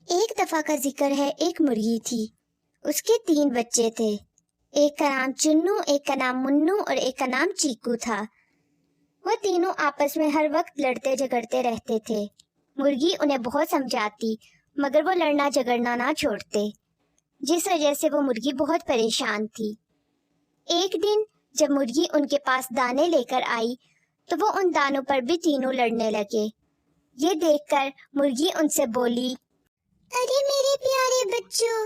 ایک دفعہ کا ذکر ہے، ایک مرغی تھی۔ اس کے 3 بچے تھے۔ ایک کا نام چنو، ایک کا نام منو اور ایک کا نام چیکو تھا۔ وہ تینوں آپس میں ہر وقت لڑتے جھگڑتے رہتے تھے۔ مرغی انہیں بہت سمجھاتی مگر وہ لڑنا جھگڑنا نہ چھوڑتے، جس وجہ سے وہ مرغی بہت پریشان تھی۔ ایک دن جب مرغی ان کے پاس دانے لے کر آئی تو وہ ان دانوں پر بھی تینوں لڑنے لگے۔ یہ دیکھ کر مرغی ان سے بولی، ارے میرے پیارے بچوں،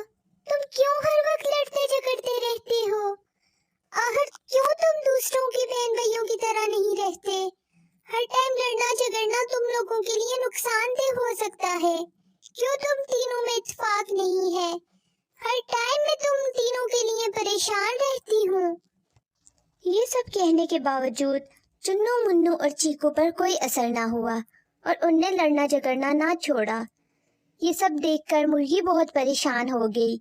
تم کیوں ہر وقت لڑتے جھگڑتے رہتے ہو؟ آخر کیوں تم دوسروں کے بہن بھائیوں کی طرح نہیں رہتے؟ ہر ٹائم لڑنا جھگڑنا تم لوگوں کے لیے نقصان دہ ہو سکتا ہے۔ کیوں تم تینوں میں اتفاق نہیں ہے؟ ہر ٹائم میں تم تینوں کے لیے پریشان رہتی ہوں۔ یہ سب کہنے کے باوجود چنو، منو اور چیکو پر کوئی اثر نہ ہوا اور ان نے لڑنا جھگڑنا نہ چھوڑا۔ یہ سب دیکھ کر مرغی بہت پریشان ہو گئی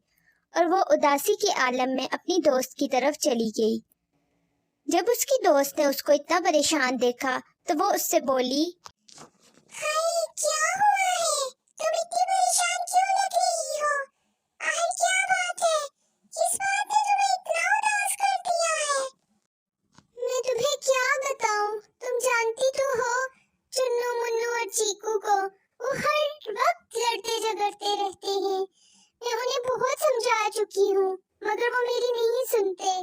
اور وہ اداسی کے عالم میں اپنی دوست کی طرف چلی گئی۔ جب اس کی دوست نے اس کو اتنا پریشان دیکھا تو وہ اس سے بولی، ہائے کیا ہوا ہے؟ تم اتنی پریشان کیوں لگ رہی ہو؟ آخر کیا بات ہے؟ کس بات نے تمہیں اتنا اداس کر دیا ہے؟ میں تمہیں کیا بتاؤں، تم جانتی تو ہو چنو، منو اور چیکو کو، وہ ہر وقت لڑتے جھگڑتے رہتے ہیں۔ میں انہیں بہت سمجھا چکی ہوں مگر وہ میری نہیں سنتے۔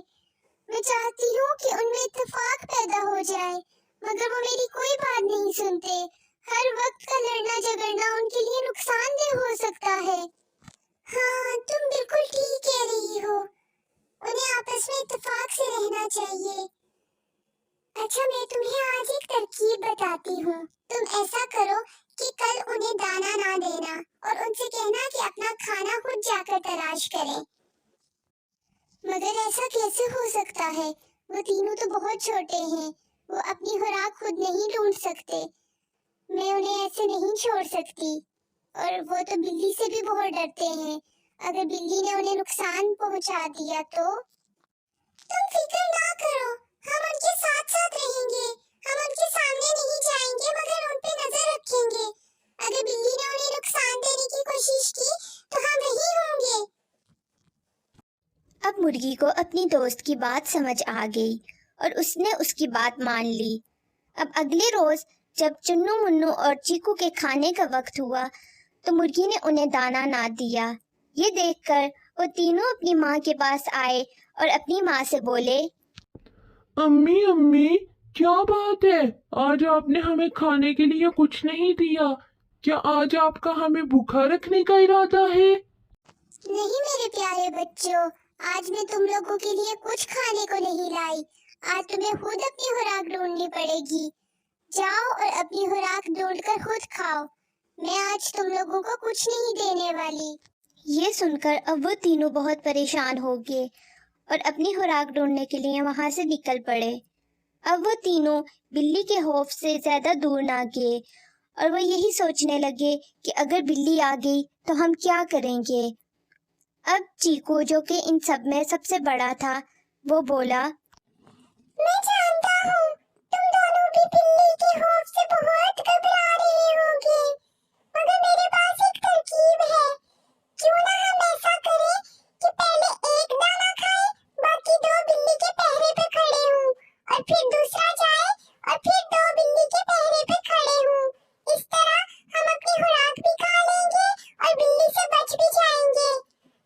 میں چاہتی ہوں کہ ان میں اتفاق پیدا ہو جائے مگر وہ میری کوئی بات نہیں سنتے۔ ہر وقت کا لڑنا جھگڑنا ان کے لیے نقصان دہ ہو سکتا ہے۔ ہاں تم بالکل ٹھیک کہہ رہی ہو، انہیں آپس میں اتفاق سے رہنا چاہیے۔ اچھا میں تمہیں آج ایک ترکیب بتاتی ہوں، تم ایسا کرو کہ کل انہیں دانا نہ دینا اور ان سے کہنا کہ اپنا کھانا خود جا کر تلاش کریں۔ مگر ایسا کیسے ہو سکتا ہے؟ وہ تینوں تو بہت چھوٹے ہیں، وہ اپنی خوراک خود نہیں ڈھونڈ سکتے۔ میں انہیں ایسے نہیں چھوڑ سکتی، اور وہ تو بلی سے بھی بہت ڈرتے ہیں۔ اگر بلی نے انہیں نقصان پہنچا دیا تو؟ تم فکر نہ کرو، ہم ان کے ساتھ ساتھ رہیں گے، ہم ان کے سامنے نہیں جائیں گے مگر ان پہ نظر رکھیں گے۔ اگر بلی نے انہیں نقصان دینے کی کوشش کی تو ہم وہی ہوں گے۔ اب مرغی کو اپنی دوست کی بات سمجھ آ گئی اور اس نے اس کی بات مان لی۔ اب اگلے روز جب چنو، منو اور چیکو کے کھانے کا وقت ہوا تو مرغی نے انہیں دانا نہ دیا۔ یہ دیکھ کر وہ تینوں اپنی ماں کے پاس آئے اور اپنی ماں سے بولے، امی امی کیا بات ہے؟ آج آپ نے ہمیں کھانے کے لیے کچھ نہیں دیا، کیا آج آپ کا ہمیں بھوکا رکھنے کا ارادہ ہے؟ نہیں میرے پیارے بچوں، آج میں تم لوگوں کے لیے کچھ کھانے کو نہیں لائی۔ آج تمہیں خود اپنی خوراک ڈھونڈنی پڑے گی۔ جاؤ اور اپنی خوراک ڈھونڈ کر خود کھاؤ، میں آج تم لوگوں کو کچھ نہیں دینے والی۔ یہ سن کر اب وہ تینوں بہت پریشان ہو گئے اور اپنی خوراک ڈھونڈنے کے لیے وہاں سے نکل پڑے۔ اب وہ تینوں بلی کے خوف سے زیادہ دور نہ گئے اور وہ یہی سوچنے لگے کہ اگر بلی آ گئی تو ہم کیا کریں گے۔ اب چیکو جو کہ ان سب میں سب سے بڑا تھا وہ بولا، میں جانتا ہوں تم دونوں بھی بلی کے خوف سے بہت گھبرا رہے ہوگے، مگر میرے پاس ایک ترکیب ہے۔ کیوں نہ ہم ایسا کریں کہ پہلے ایک دانہ کھائے، باقی 2 بلی کے پہرے پہ کھڑے ہوں، اور پھر دوسرا جائے اور پھر 2 بلی کے پہرے پہ کھڑے ہوں۔ اس طرح ہم اپنی خوراک بھی کھا لیں گے اور بلی سے بچ بھی جائیں گے۔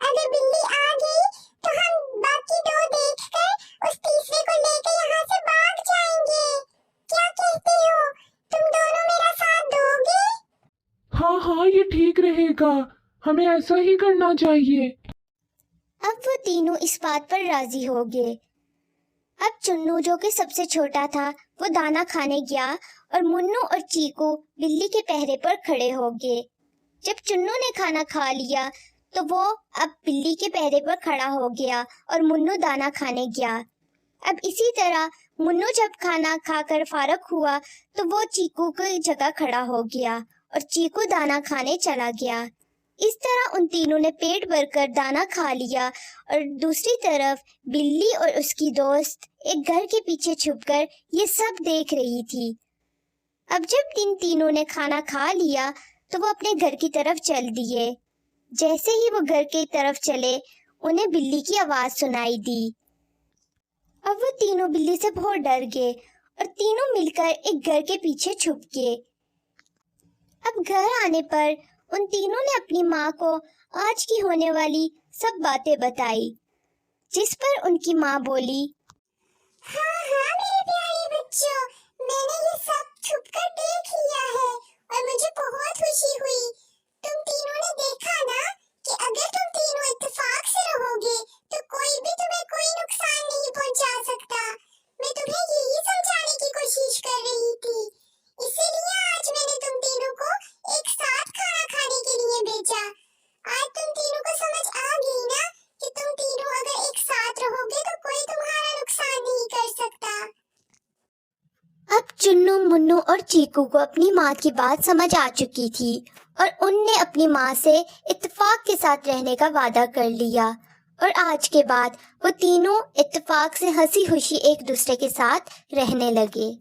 اگر بلی آ گئی تو ہم باقی 2 دیکھ کر اس تیسرے کو لے کے یہاں سے بھاگ جائیں گے۔ کیا کہتے ہو؟ تم دونوں میرا ساتھ دو گے؟ ہاں ہاں یہ ٹھیک رہے گا، ہمیں ایسا ہی کرنا چاہیے۔ اب وہ تینوں اس بات پر راضی ہو گئے۔ اب چنو جو کہ سب سے چھوٹا تھا وہ دانہ کھانے گیا اور منو اور چیکو بلی کے پہرے پر کھڑے ہو گئے۔ جب چنو نے کھانا کھا لیا تو وہ اب بلی کے پہرے پر کھڑا ہو گیا اور منو دانہ کھانے گیا۔ اب اسی طرح منو جب کھانا کھا کر فارغ ہوا تو وہ چیکو کی جگہ کھڑا ہو گیا اور چیکو دانہ کھانے چلا گیا۔ اس طرح ان تینوں نے پیٹ بھر کر دانہ کھا لیا اور دوسری طرف بلی اور اس کی دوست ایک گھر کے پیچھے چھپ کر یہ سب دیکھ رہی تھی۔ اب جب ان تینوں نے کھانا کھا لیا تو وہ اپنے گھر کی طرف چل دیے۔ جیسے ہی وہ گھر کی طرف چلے انہیں بلی کی آواز سنائی دی۔ اب وہ تینوں بلی سے بہت ڈر گئے اور تینوں مل کر ایک گھر کے پیچھے چھپ گئے۔ اب گھر آنے پر ان تینوں نے اپنی ماں کو آج کی ہونے والی سب باتیں بتائی، جس پر ان کی ماں بولی، ہاں میرے پیارے بچوں، میں نے یہ سب چھپ کر دیکھ لیا ہے اور مجھے بہت خوشی ہوئی۔ تم تینوں نے دیکھا نا کہ اگر تم تینوں اتفاق سے رہو گے تو کوئی بھی تمہیں کوئی نقصان نہیں پہنچا سکتا۔ میں تمہیں یہی سمجھانے کی کوشش کر رہی تھی، اسی لیے آج میں نے تم تینوں کو ایک ساتھ کھانا کھانے کے لیے بھیجا۔ آج تم تینوں کو سمجھ آ گئی نا کہ تم تینوں اگر ایک ساتھ رہو گے تو کوئی تمہارا نقصان نہیں کر سکتا۔ اب چنو، منو اور چیکو کو اپنی ماں کی بات سمجھ آ چکی تھی اور ان نے اپنی ماں سے اتفاق کے ساتھ رہنے کا وعدہ کر لیا، اور آج کے بعد وہ تینوں اتفاق سے ہنسی خوشی ایک دوسرے کے ساتھ رہنے لگے۔